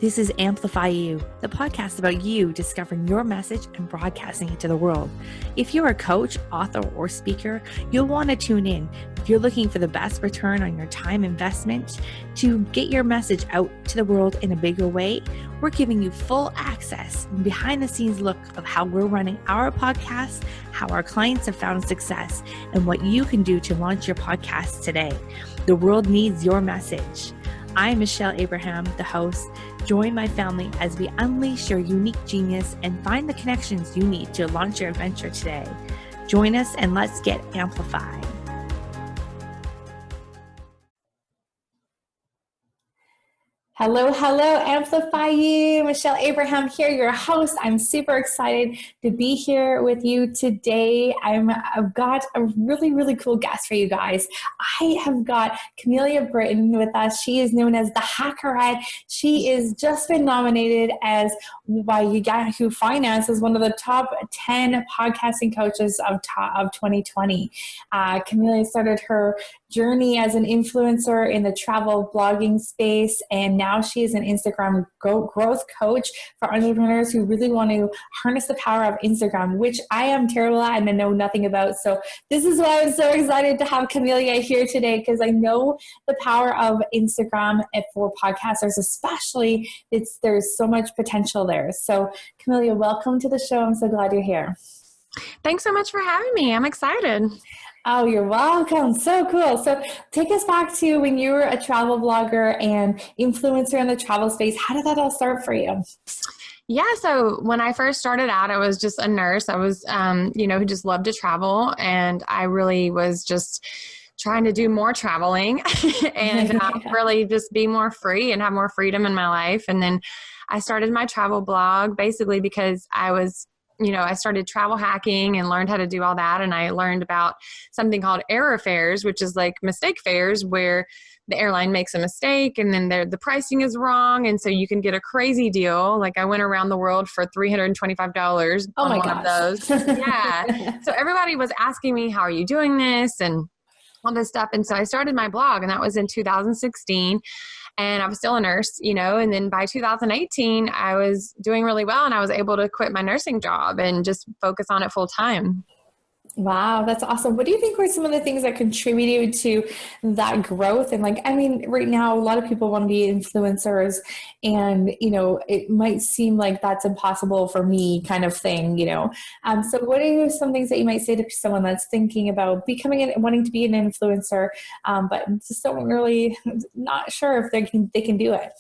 This is Amplify You, the podcast about you discovering your message and broadcasting it to the world. If you're a coach, author, or speaker, you'll want to tune in. If you're looking for the best return on your time investment to get your message out to the world in a bigger way, we're giving you full access and behind the scenes look of how we're running our podcast, how our clients have found success, and what you can do to launch your podcast today. The world needs your message. I'm Michelle Abraham, the host. Join my family as we unleash your unique genius and find the connections you need to launch your adventure today. Join us and let's get amplified. Hello, Amplify You. Michelle Abraham here, your host. I'm super excited to be here with you today. I've got a really cool guest for you guys. I have got Kamelia Britton with us. She is known as the Hackerette. She is just been nominated by Yahoo Finance as one of the top 10 podcasting coaches of 2020. Kamelia started her journey as an influencer in the travel blogging space, and now she is an Instagram growth coach for entrepreneurs who really want to harness the power of Instagram, which I am terrible at and I know nothing about. So this is why I'm so excited to have Kamelia here today, because I know the power of Instagram for podcasters, especially. There's so much potential there. So Kamelia, welcome to the show. I'm so glad you're here. Thanks so much for having me. I'm excited. Oh, you're welcome. So cool. So take us back to when you were a travel blogger and influencer in the travel space. How did that all start for you? Yeah. So when I first started out, I was just a nurse. I was, who just loved to travel. And I really was just trying to do more traveling and really just be more free and have more freedom in my life. And then I started my travel blog basically because I started travel hacking and learned how to do all that. And I learned about something called error fares, which is like mistake fares where the airline makes a mistake and then the pricing is wrong. And so you can get a crazy deal. Like I went around the world for $325 on one of those. Yeah. So everybody was asking me, how are you doing this? And all this stuff. And so I started my blog, and that was in 2016. And I was still a nurse, and then by 2018, I was doing really well and I was able to quit my nursing job and just focus on it full time. Wow, that's awesome. What do you think were some of the things that contributed to that growth? And right now, a lot of people want to be influencers and, it might seem like that's impossible for me kind of thing, So what are some things that you might say to someone that's thinking about wanting to be an influencer, but just not sure if they can do it?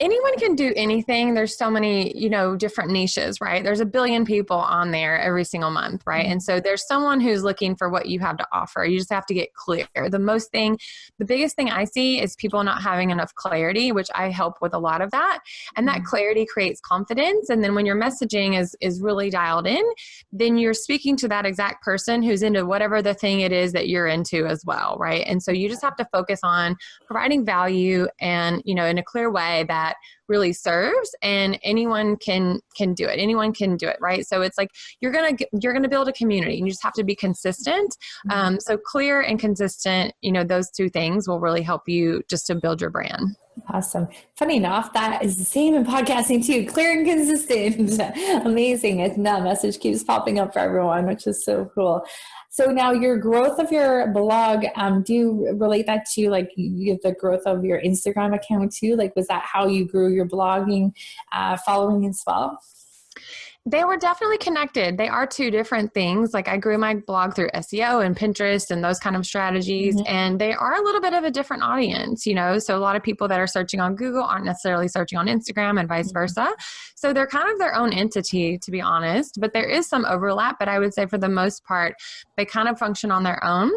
Anyone can do anything. There's so many, different niches, right? There's a billion people on there every single month, right? And so there's someone who's looking for what you have to offer. You just have to get clear. The biggest thing I see is people not having enough clarity, which I help with a lot of that. And that clarity creates confidence. And then when your messaging is really dialed in, then you're speaking to that exact person who's into whatever the thing it is that you're into as well, right? And so you just have to focus on providing value and, in a clear way that really serves, and anyone can do it. Anyone can do it, right? So it's like you're gonna build a community, and you just have to be consistent. So clear and consistent, those two things will really help you just to build your brand. Awesome. Funny enough, that is the same in podcasting too. Clear and consistent. Amazing. And that message keeps popping up for everyone, which is so cool. So now your growth of your blog, do you relate that to the growth of your Instagram account too? Was that how you grew your blogging following as well? They were definitely connected. They are two different things. I grew my blog through SEO and Pinterest and those kind of strategies. And they are a little bit of a different audience, So a lot of people that are searching on Google aren't necessarily searching on Instagram and vice versa. So they're kind of their own entity, to be honest. But there is some overlap. But I would say for the most part, they kind of function on their own.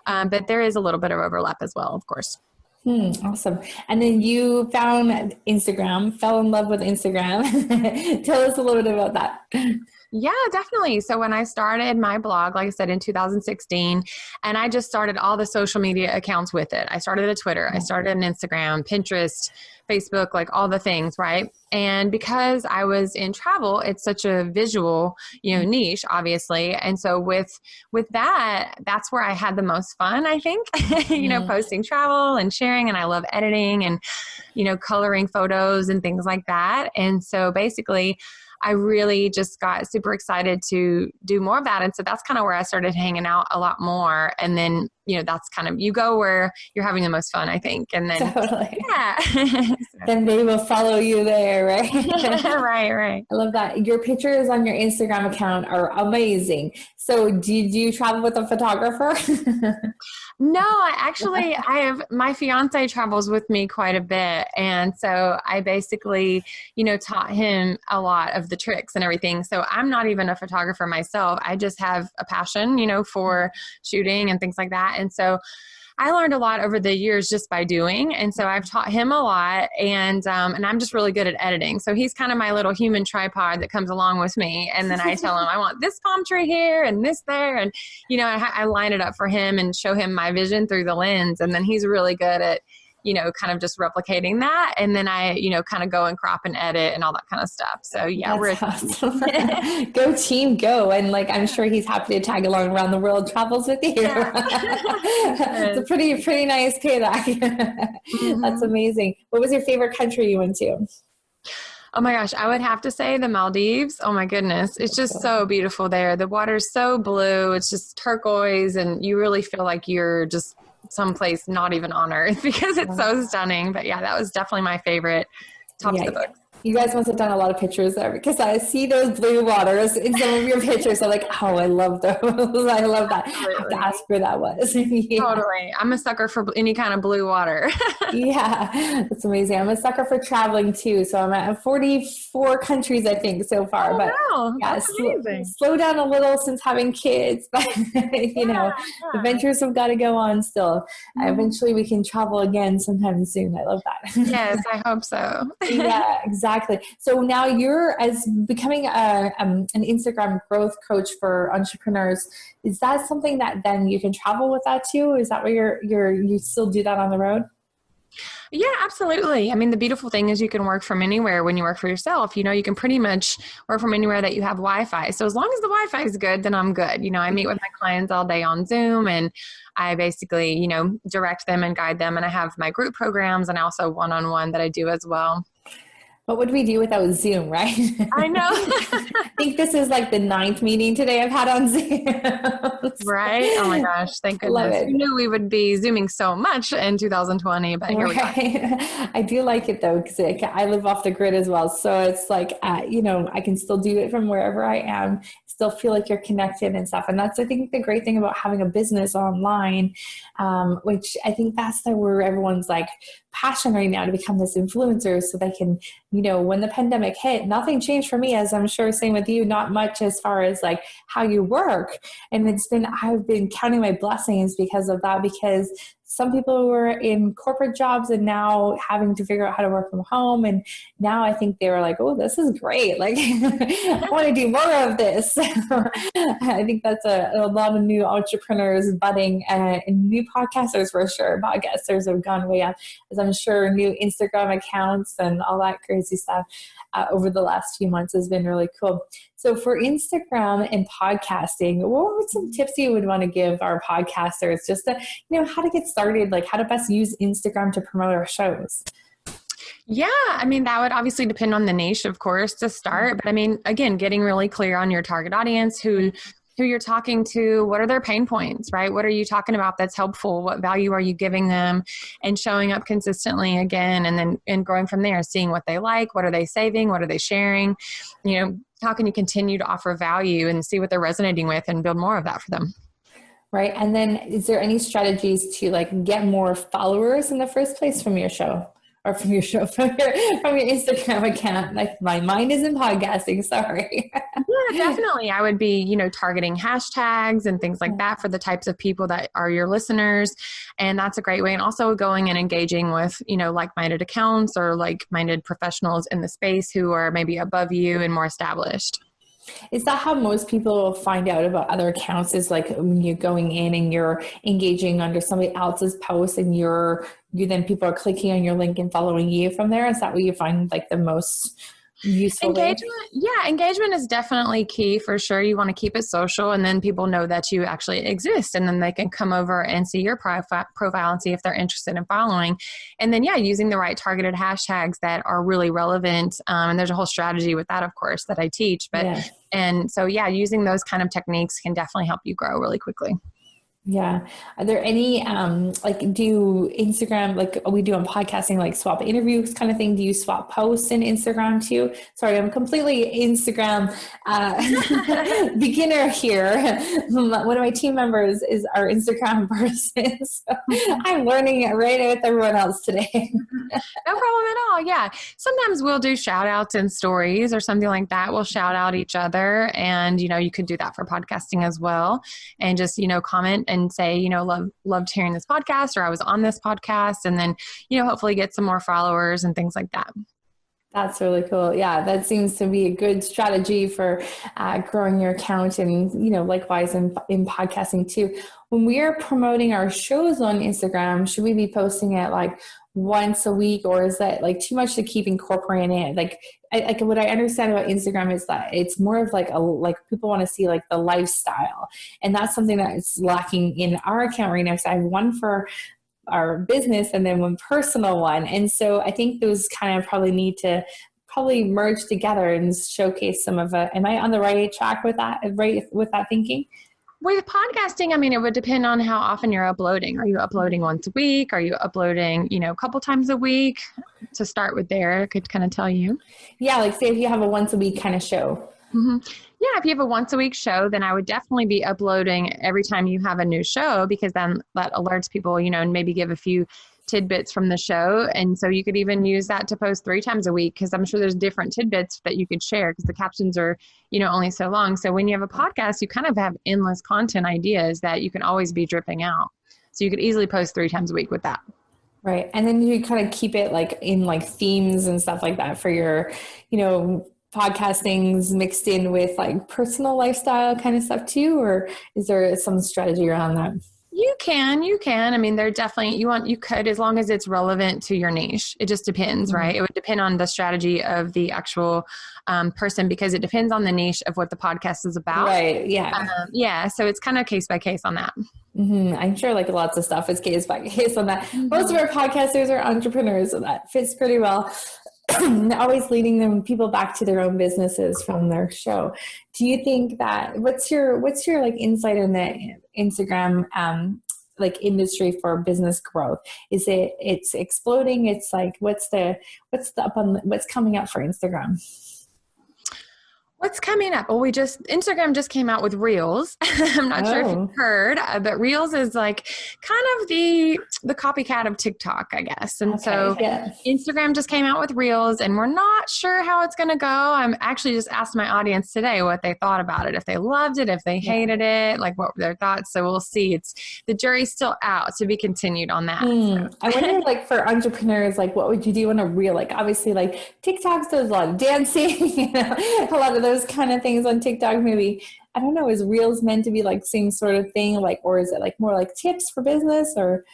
But there is a little bit of overlap as well, of course. Awesome. And then you found Instagram, fell in love with Instagram. Tell us a little bit about that. Yeah, definitely. So when I started my blog, like I said, in 2016, and I just started all the social media accounts with it. I started a Twitter, I started an Instagram, Pinterest, Facebook, like all the things, right? And because I was in travel, it's such a visual, niche, obviously. And so with that, that's where I had the most fun, I think, posting travel and sharing. And I love editing and, coloring photos and things like that. And so basically, I really just got super excited to do more of that. And so that's kind of where I started hanging out a lot more. And then, that's kind of, you go where you're having the most fun, I think. And then, Totally. yeah. Then they will follow you there, right? Right. I love that. Your pictures on your Instagram account are amazing. So do you travel with a photographer? No, I have, my fiance travels with me quite a bit. And so I basically, taught him a lot of the tricks and everything. So I'm not even a photographer myself. I just have a passion, for shooting and things like that. And so I learned a lot over the years just by doing. And so I've taught him a lot, and I'm just really good at editing. So he's kind of my little human tripod that comes along with me. And then I tell him, I want this palm tree here and this there. And, I line it up for him and show him my vision through the lens. And then he's really good at, kind of just replicating that. And then I, kind of go and crop and edit and all that kind of stuff. So yeah, That's awesome. Go team, go. And I'm sure he's happy to tag along around the world travels with you. Yeah. It's a pretty nice payback. That's amazing. What was your favorite country you went to? Oh my gosh, I would have to say the Maldives. Oh my goodness. It's just so beautiful there. The water's so blue. It's just turquoise, and you really feel like you're just someplace not even on earth because it's so stunning. But yeah, that was definitely my favorite. Top of the book. You guys must have done a lot of pictures there, because I see those blue waters in some of your pictures. I'm like, oh, I love those. I love that. I have to ask where that was. Yeah. Totally. I'm a sucker for any kind of blue water. Yeah, that's amazing. I'm a sucker for traveling too. So I'm at 44 countries, I think, so far. Oh, but wow. yeah, That's amazing. slow down a little since having kids. But the adventures have got to go on still. Eventually we can travel again sometime soon. I love that. Yes, I hope so. Yeah, exactly. So now you're as becoming an Instagram growth coach for entrepreneurs. Is that something that then you can travel with that too? Is that where you still do that on the road? Yeah, absolutely. I mean, the beautiful thing is you can work from anywhere when you work for yourself. You can pretty much work from anywhere that you have Wi-Fi. So as long as the Wi-Fi is good, then I'm good. I meet with my clients all day on Zoom, and I basically, direct them and guide them. And I have my group programs and also one-on-one that I do as well. What would we do without Zoom, right? I know. I think this is like the 9th meeting today I've had on Zoom. Right? Oh my gosh. Thank goodness. We knew we would be Zooming so much in 2020, but here we are. I do like it though, because I live off the grid as well. So it's like, I can still do it from wherever I am, still feel like you're connected and stuff. And that's, I think, the great thing about having a business online, which I think that's where everyone's like passion right now, to become this influencer so they can, when the pandemic hit, nothing changed for me, as I'm sure same with you, not much as far as like how you work. And I've been counting my blessings because of that, because some people were in corporate jobs and now having to figure out how to work from home. And now I think they were like, oh, this is great. Like, I want to do more of this. I think that's a lot of new entrepreneurs budding, and new podcasters for sure. Podcasters have gone way up, as I'm sure new Instagram accounts and all that crazy stuff over the last few months has been really cool. So for Instagram and podcasting, what would some tips you would want to give our podcasters just to, how to get started, like how to best use Instagram to promote our shows? Yeah, I mean, that would obviously depend on the niche, of course, to start. But I mean, again, getting really clear on your target audience, who you're talking to, what are their pain points, right? What are you talking about that's helpful? What value are you giving them? And showing up consistently again, and growing from there, seeing what they like, what are they saving, what are they sharing? How can you continue to offer value and see what they're resonating with and build more of that for them? Right. And then is there any strategies to get more followers in the first place from your show? Or from your Instagram account? Like, my mind is in podcasting. Sorry. Yeah, definitely. I would be, targeting hashtags and things like that for the types of people that are your listeners. And that's a great way. And also going and engaging with, like-minded accounts or like-minded professionals in the space who are maybe above you and more established. Is that how most people find out about other accounts, is like when you're going in and you're engaging under somebody else's post and you then people are clicking on your link and following you from there? Is that what you find like the most useful way? Engagement is definitely key for sure. You want to keep it social, and then people know that you actually exist, and then they can come over and see your profile and see if they're interested in following. And then, using the right targeted hashtags that are really relevant. And there's a whole strategy with that, of course, that I teach. And so, using those kind of techniques can definitely help you grow really quickly. Yeah. Are there any, do Instagram, like we do on podcasting, like swap interviews kind of thing? Do you swap posts in Instagram too? Sorry, I'm completely Instagram beginner here. One of my team members is our Instagram person. So I'm learning it right with everyone else today. No problem at all. Yeah. Sometimes we'll do shout outs and stories or something like that. We'll shout out each other, and, you could do that for podcasting as well. And just, comment and say, loved hearing this podcast, or I was on this podcast, and then, hopefully get some more followers and things like that. That's really cool. Yeah, that seems to be a good strategy for growing your account, and, likewise in podcasting too. When we are promoting our shows on Instagram, should we be posting it like once a week, or is that like too much to keep incorporating it? Like what I understand about Instagram is that it's more of like people want to see like the lifestyle, and that's something that is lacking in our account right now. So I have one for our business and then one personal one, and so I think those kind of probably need to merge together and showcase some of it. Am I on the right track with that? Right with that thinking? With podcasting, it would depend on how often you're uploading. Are you uploading once a week? Are you uploading, a couple times a week? To start with there, I could kind of tell you. Yeah, like say if you have a once a week kind of show. Mm-hmm. Yeah, if you have a once a week show, then I would definitely be uploading every time you have a new show, because then that alerts people, and maybe give a few tidbits from the show. And so you could even use that to post 3 times a week, because I'm sure there's different tidbits that you could share, because the captions are, only so long. So when you have a podcast, you kind of have endless content ideas that you can always be dripping out. So you could easily post 3 times a week with that. Right. And then you kind of keep it like in like themes and stuff like that for your, podcastings mixed in with like personal lifestyle kind of stuff too, or is there some strategy around that? You can. They're definitely, you could, as long as it's relevant to your niche. It just depends, right? It would depend on the strategy of the actual person, because it depends on the niche of what the podcast is about. Right. Yeah. So it's kind of case by case on that. Mm-hmm. I'm sure like lots of stuff is case by case on that. Mm-hmm. Most of our podcasters are entrepreneurs, so that fits pretty well. Always leading people back to their own businesses from their show. Do you think that what's your like insight in the Instagram like industry for business growth? Is it's exploding? It's like what's coming up for Instagram? What's coming up? Well, Instagram just came out with Reels. I'm not sure if you've heard, but Reels is like kind of the copycat of TikTok, I guess. And Instagram just came out with Reels, and we're not sure how it's going to go. I'm actually just asked my audience today what they thought about it, if they loved it, if they hated it, like what were their thoughts. So we'll see. The jury's still out, to be continued on that. So. I wonder, like for entrepreneurs, like what would you do on a Reel? Like obviously, like TikTok does a lot of dancing, a lot of those kind of things on TikTok. Maybe, I don't know, is Reels meant to be like same sort of thing, like, or is it like more like tips for business? Or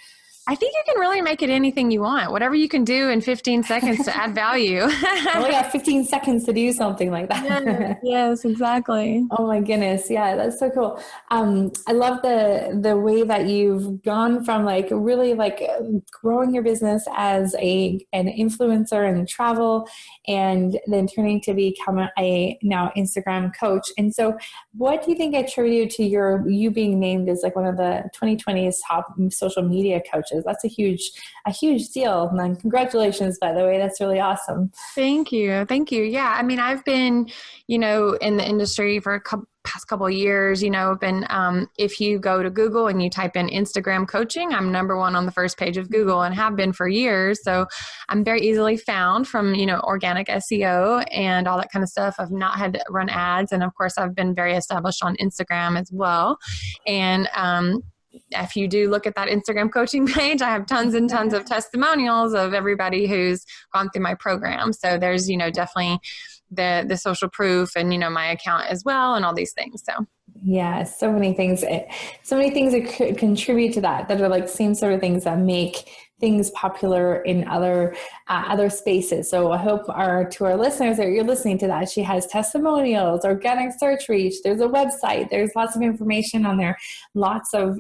I think you can really make it anything you want, whatever you can do in 15 seconds to add value. Only got 15 seconds to do something like that. Yes, exactly. Oh my goodness. Yeah, that's so cool. I love the way that you've gone from like really like growing your business as an influencer in travel, and then turning to become a now Instagram coach. And so what do you think attributed to you being named as like one of the 2020's top social media coaches? That's a huge deal. And congratulations, by the way. That's really awesome. Thank you. Yeah. I've been, in the industry for past couple of years, if you go to Google and you type in Instagram coaching, I'm number 1 on the first page of Google, and have been for years. So I'm very easily found from, organic SEO and all that kind of stuff. I've not had to run ads. And of course, I've been very established on Instagram as well. And, if you do look at that Instagram coaching page, I have tons and tons of testimonials of everybody who's gone through my program. So there's, definitely the social proof and, my account as well and all these things. So. Yeah, so many things that could contribute to that are like same sort of things that make things popular in other spaces. So I hope to our listeners that you're listening to that, she has testimonials, organic search reach, there's a website, there's lots of information on there, lots of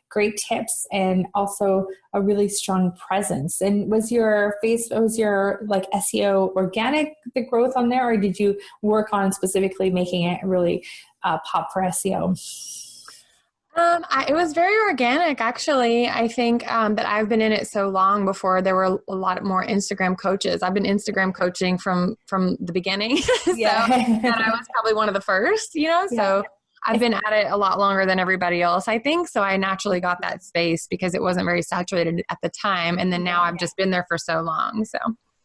great tips, and also a really strong presence. And was your like SEO organic, the growth on there, or did you work on specifically making it really pop for SEO? It was very organic, actually. I think that I've been in it so long before there were a lot more Instagram coaches. I've been Instagram coaching from the beginning. Yeah. And I was probably one of the first, so I've been at it a lot longer than everybody else, I think. So I naturally got that space because it wasn't very saturated at the time. And then now I've just been there for so long. So.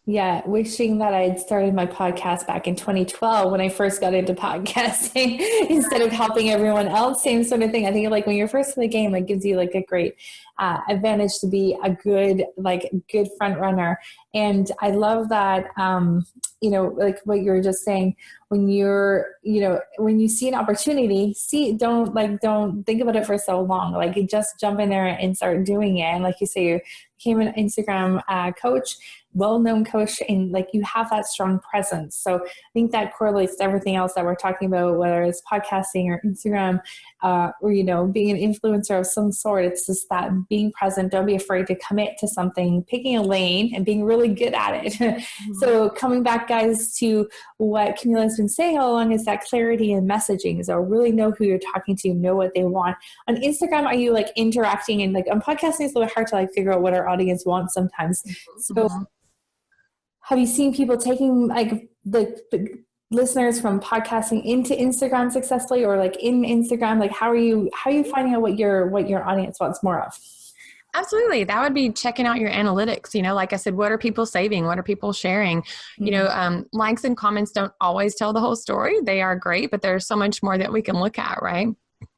Yeah, wishing that I'd started my podcast back in 2012 when I first got into podcasting instead of helping everyone else. Same sort of thing. I think like when you're first in the game, it gives you like a great advantage to be a good front runner. And I love that, like what you were just saying, when when you see an opportunity, don't think about it for so long. Like just jump in there and start doing it. And like you say, you became an Instagram coach, well-known coach, and like you have that strong presence. So I think that correlates to everything else that we're talking about, whether it's podcasting or Instagram, or being an influencer of some sort. It's just that being present. Don't be afraid to commit to something, picking a lane and being really good at it. Mm-hmm. So coming back, guys, to what Kamelia has been saying all along is that clarity in messaging. So really know who you're talking to, know what they want. On Instagram, are you like interacting? And like on podcasting, it's a little hard to like figure out what our audience wants sometimes. So have you seen people taking like the listeners from podcasting into Instagram successfully, or like in Instagram? Like how are you finding out what your audience wants more of? Absolutely. That would be checking out your analytics. Like I said, what are people saving? What are people sharing? Mm-hmm. Likes and comments don't always tell the whole story. They are great, but there's so much more that we can look at, right?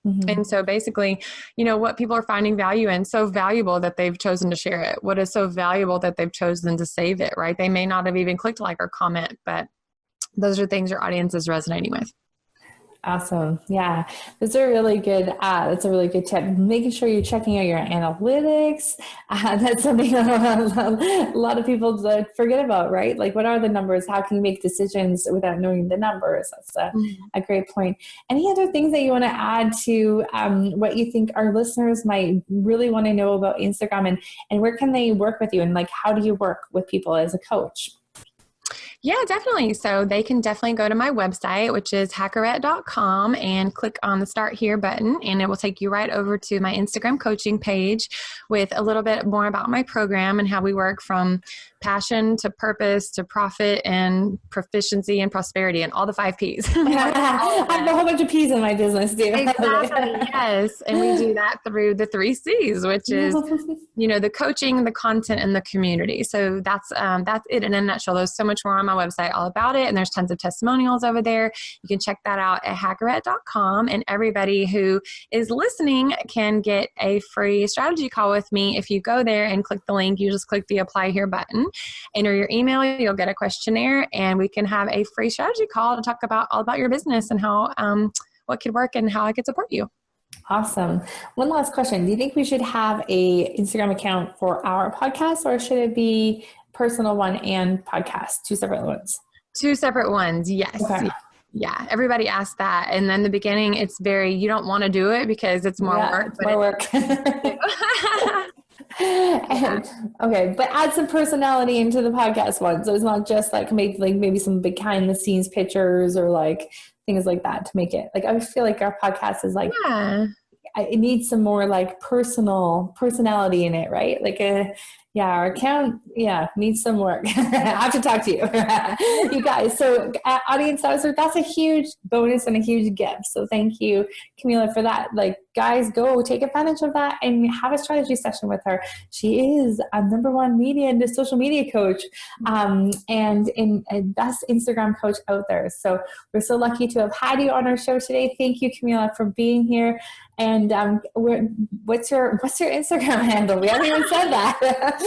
Mm-hmm. And so basically, what people are finding value in, so valuable that they've chosen to share it. What is so valuable that they've chosen to save it, right? They may not have even clicked like or comment, but those are things your audience is resonating with. Awesome. Yeah. That's a really good tip. Making sure you're checking out your analytics. That's something a lot of people forget about, right? Like what are the numbers? How can you make decisions without knowing the numbers? That's a great point. Any other things that you want to add to what you think our listeners might really want to know about Instagram, and where can they work with you? And like, how do you work with people as a coach? Yeah, definitely. So they can definitely go to my website, which is hackerette.com, and click on the Start Here button, and it will take you right over to my Instagram coaching page with a little bit more about my program and how we work from passion to purpose to profit and proficiency and prosperity and all the 5 Ps. I have a whole bunch of Ps in my business, too. Exactly. Yes. And we do that through the 3 Cs, which is, the coaching, the content, and the community. So that's it in a nutshell. There's so much more on my website all about it. And there's tons of testimonials over there. You can check that out at hackerette.com. And everybody who is listening can get a free strategy call with me. If you go there and click the link, you just click the apply here button, enter your email, you'll get a questionnaire, and we can have a free strategy call to talk about all about your business and how, what could work and how I could support you. Awesome. One last question. Do you think we should have a Instagram account for our podcast, or should it be personal one and podcast, 2 separate ones? 2 separate ones. Yes. Okay. Yeah. Everybody asks that. And then the beginning, it's you don't want to do it because it's more work. It's more work. Okay, but add some personality into the podcast one, so it's not just like maybe some behind the scenes pictures or like things like that to make it like, I feel like our podcast is like, it needs some more like personality in it, right? Like our account, needs some work. I have to talk to you, you guys. So audience, that's a huge bonus and a huge gift. So thank you, Kamelia, for that. Like, guys, go take advantage of that and have a strategy session with her. She is a #1 social media coach, and best Instagram coach out there. So we're so lucky to have had you on our show today. Thank you, Kamelia, for being here. And what's your Instagram handle? We haven't even said that.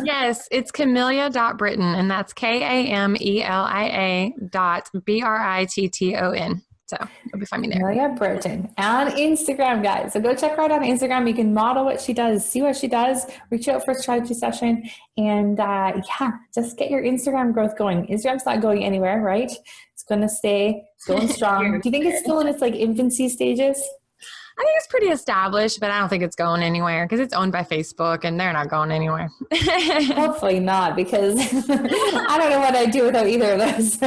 Yes, it's Kamelia.Britton, and that's Kamelia.Britton. So you'll be finding me there. Kamelia Britton on Instagram, guys. So go check her out on Instagram. You can model what she does, see what she does, reach out for a strategy session, and just get your Instagram growth going. Instagram's not going anywhere, right? It's going to stay going strong. Do you think it's still in its like infancy stages? I think it's pretty established, but I don't think it's going anywhere because it's owned by Facebook and they're not going anywhere. Hopefully not, because I don't know what I'd do without either of those.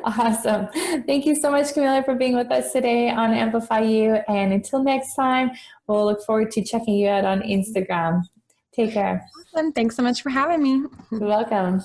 Awesome. Thank you so much, Kamelia, for being with us today on Amplify You. And until next time, we'll look forward to checking you out on Instagram. Take care. Awesome. Thanks so much for having me. You're welcome.